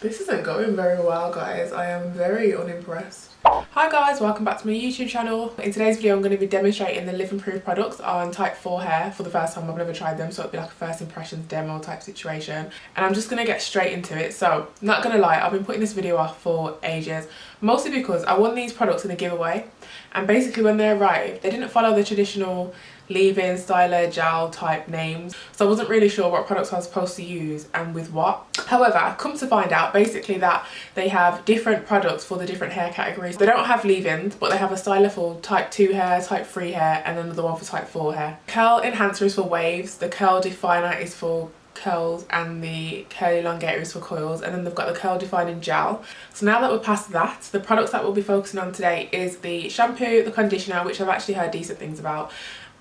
This isn't going very well, guys. I am very unimpressed. Hi guys, welcome back to my YouTube channel. In today's video I'm going to be demonstrating the Living Proof products on type 4 hair for the first time. I've never tried them, so it'll be like a first impressions demo type situation, and I'm just going to get straight into it. So not gonna lie, I've been putting this video off for ages, mostly because I won these products in a giveaway, and basically when they arrived they didn't follow the traditional leave-in, styler, gel type names, so I wasn't really sure what products I was supposed to use and with what. However, come to find out basically that they have different products for the different hair categories. They don't have leave-ins, but they have a styler for type 2 hair, type 3 hair, and another one for type 4 hair. Curl enhancer is for waves, the curl definer is for curls, and the curl elongator is for coils, and then they've got the curl defining gel. So now that we're past that, the products that we'll be focusing on today is the shampoo, the conditioner, which I've actually heard decent things about,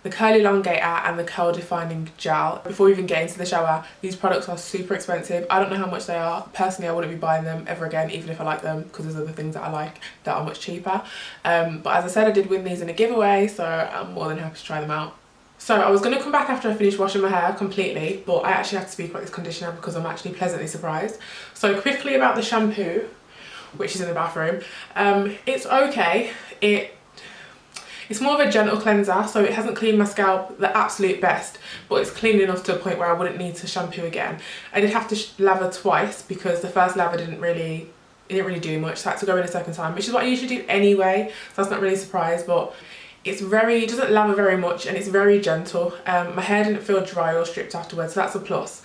the curl elongator, and the curl defining gel. Before we even get into the shower, these products are super expensive. I don't know how much they are. Personally, I wouldn't be buying them ever again, even if I like them, because there's other things that I like that are much cheaper. But as I said, I did win these in a giveaway, so I'm more than happy to try them out. So I was going to come back after I finished washing my hair completely, but I actually have to speak about this conditioner because I'm actually pleasantly surprised. So quickly about the shampoo, which is in the bathroom. It's okay. It's more of a gentle cleanser, so it hasn't cleaned my scalp the absolute best, but it's clean enough to a point where I wouldn't need to shampoo again. I did have to lather twice because the first lather didn't really do much, so I had to go in a second time, which is what I usually do anyway, so that's not really a surprise. But it doesn't lather very much, and it's very gentle. My hair didn't feel dry or stripped afterwards, so that's a plus.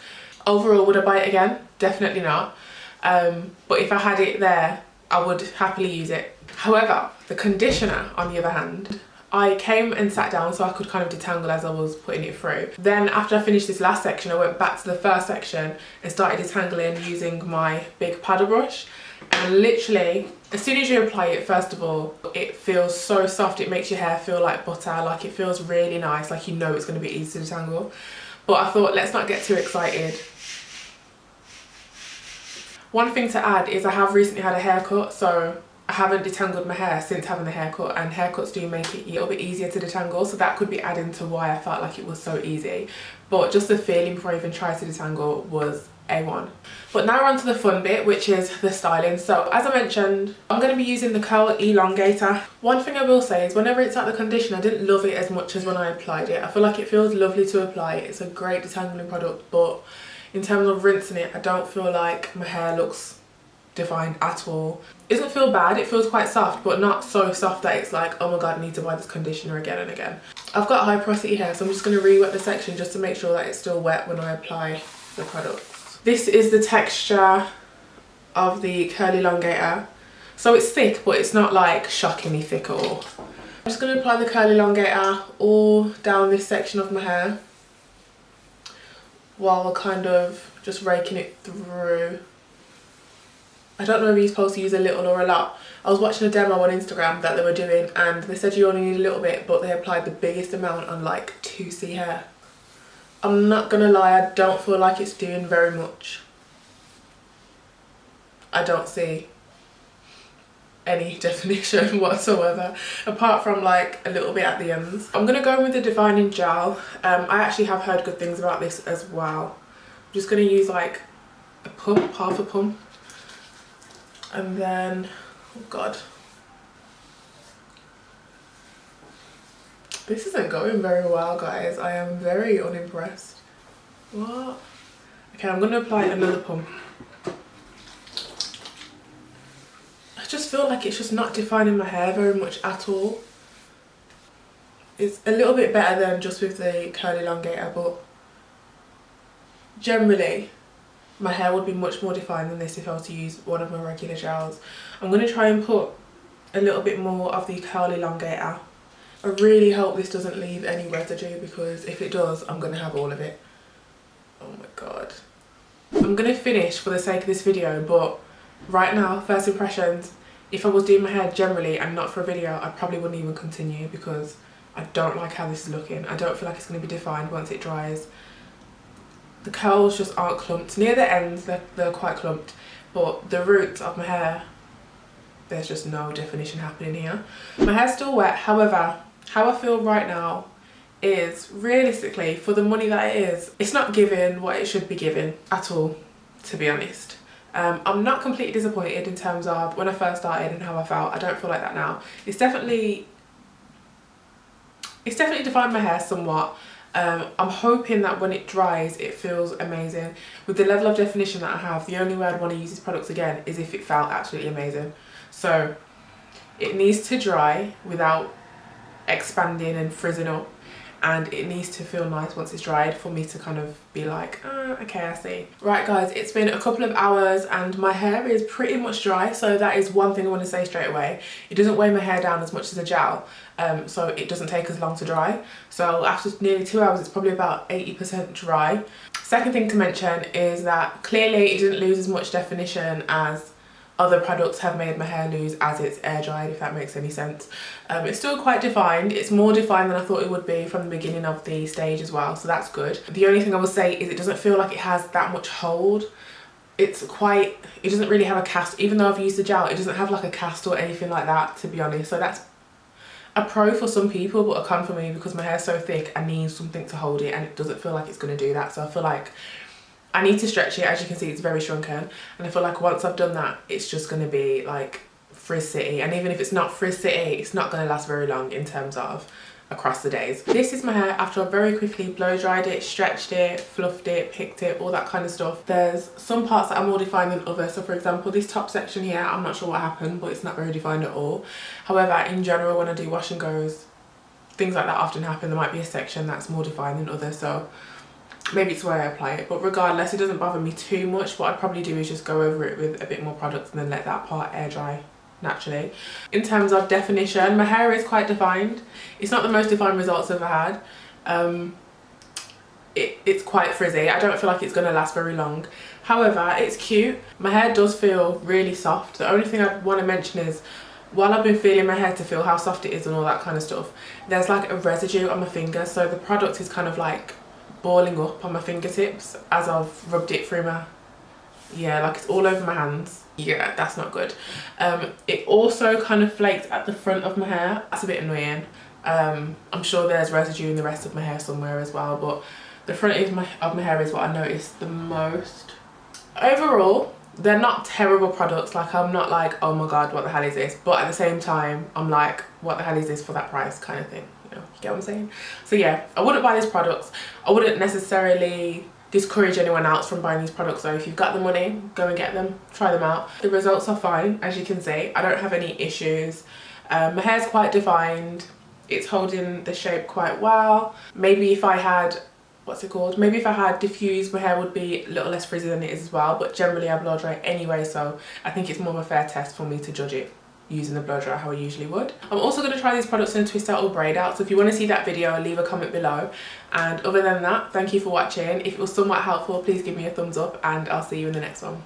Overall, would I buy it again? Definitely not. But if I had it there, I would happily use it. However, the conditioner, on the other hand, I came and sat down so I could kind of detangle as I was putting it through. Then after I finished this last section, I went back to the first section and started detangling using my big paddle brush. And literally, as soon as you apply it, first of all, it feels so soft. It makes your hair feel like butter, like it feels really nice, like you know it's going to be easy to detangle. But I thought, let's not get too excited. One thing to add is I have recently had a haircut, so I haven't detangled my hair since having the haircut, and haircuts do make it a little bit easier to detangle, so that could be adding to why I felt like it was so easy. But just the feeling before I even tried to detangle was A1. But now we're on to the fun bit, which is the styling. So as I mentioned, I'm going to be using the curl elongator. One thing I will say is whenever it's at the conditioner, I didn't love it as much as when I applied it. I feel like it feels lovely to apply. It's a great detangling product, but in terms of rinsing it, I don't feel like my hair looks defined at all. It doesn't feel bad, it feels quite soft, but not so soft that it's like, oh my god, I need to buy this conditioner again and again. I've got high porosity hair, so I'm just going to re-wet the section just to make sure that it's still wet when I apply the products. This is the texture of the curl elongator. So it's thick, but it's not like shockingly thick at all. I'm just going to apply the curl elongator all down this section of my hair while kind of just raking it through. I don't know if you're supposed to use a little or a lot. I was watching a demo on Instagram that they were doing, and they said you only need a little bit, but they applied the biggest amount on like 2C hair. I'm not gonna lie, I don't feel like it's doing very much. I don't see any definition whatsoever, apart from like a little bit at the ends. I'm gonna go with the defining gel. I actually have heard good things about this as well. I'm just gonna use like a pump, half a pump. And then, oh god, this isn't going very well, guys. I am very unimpressed. What? Okay, I'm going to apply another pump. I just feel like it's just not defining my hair very much at all. It's a little bit better than just with the curl elongator, but generally my hair would be much more defined than this if I was to use one of my regular gels. I'm going to try and put a little bit more of the curl elongator. I really hope this doesn't leave any residue, because if it does, I'm going to have all of it. Oh my god. I'm going to finish for the sake of this video, but right now, first impressions, if I was doing my hair generally and not for a video, I probably wouldn't even continue because I don't like how this is looking. I don't feel like it's going to be defined once it dries. The curls just aren't clumped. Near the ends, they're quite clumped, but the roots of my hair, there's just no definition happening here. My hair's still wet, however, how I feel right now is, realistically, for the money that it is, it's not giving what it should be giving at all, to be honest. I'm not completely disappointed in terms of when I first started and how I felt. I don't feel like that now. It's definitely defined my hair somewhat. I'm hoping that when it dries it feels amazing. With the level of definition that I have, the only way I'd want to use these products again is if it felt absolutely amazing. So it needs to dry without expanding and frizzing up, and it needs to feel nice once it's dried for me to kind of be like, oh, okay, I see. Right guys, it's been a couple of hours and my hair is pretty much dry, so that is one thing I want to say straight away. It doesn't weigh my hair down as much as a gel, so it doesn't take as long to dry. So after nearly 2 hours, it's probably about 80% dry. Second thing to mention is that clearly it didn't lose as much definition as other products have made my hair lose as it's air dried, if that makes any sense. It's still quite defined. It's more defined than I thought it would be from the beginning of the stage as well, so that's good. The only thing I will say is it doesn't feel like it has that much hold. It doesn't really have a cast. Even though I've used the gel, it doesn't have like a cast or anything like that, to be honest. So that's a pro for some people, but a con for me, because my hair's so thick, I need something to hold it and it doesn't feel like it's going to do that. So I feel like I need to stretch it. As you can see, it's very shrunken, and I feel like once I've done that, it's just going to be like Frizz City. And even if it's not Frizz City, it's not going to last very long in terms of across the days. This is my hair after I very quickly blow dried it, stretched it, fluffed it, picked it, all that kind of stuff. There's some parts that are more defined than others. So for example, this top section here, I'm not sure what happened, but it's not very defined at all. However, in general, when I do wash and goes, things like that often happen. There might be a section that's more defined than others, so maybe it's the way I apply it. But regardless, it doesn't bother me too much. What I'd probably do is just go over it with a bit more product and then let that part air dry naturally. In terms of definition, my hair is quite defined. It's not the most defined results I've ever had. It's quite frizzy. I don't feel like it's going to last very long. However, it's cute. My hair does feel really soft. The only thing I want to mention is, while I've been feeling my hair to feel how soft it is and all that kind of stuff, there's like a residue on my fingers. So the product is kind of like balling up on my fingertips as I've rubbed it through my, like it's all over my hands. Yeah, that's not good. It also kind of flaked at the front of my hair. That's a bit annoying. I'm sure there's residue in the rest of my hair somewhere as well, but the front of my hair is what I noticed the most. Overall, they're not terrible products. Like, I'm not like, oh my god, what the hell is this? But at the same time, I'm like, what the hell is this for that price, kind of thing. You get what I'm saying? So yeah, I wouldn't buy these products. I wouldn't necessarily discourage anyone else from buying these products though. If you've got the money, go and get them, try them out. The results are fine, as you can see. I don't have any issues. My hair's quite defined. It's holding the shape quite well. Maybe if I had, maybe if I had diffused, my hair would be a little less frizzy than it is as well, but generally I blow dry anyway, so I think it's more of a fair test for me to judge it using the blow dryer how I usually would. I'm also going to try these products in a twist out or braid out, so if you want to see that video, leave a comment below. And other than that, thank you for watching. If it was somewhat helpful, please give me a thumbs up and I'll see you in the next one.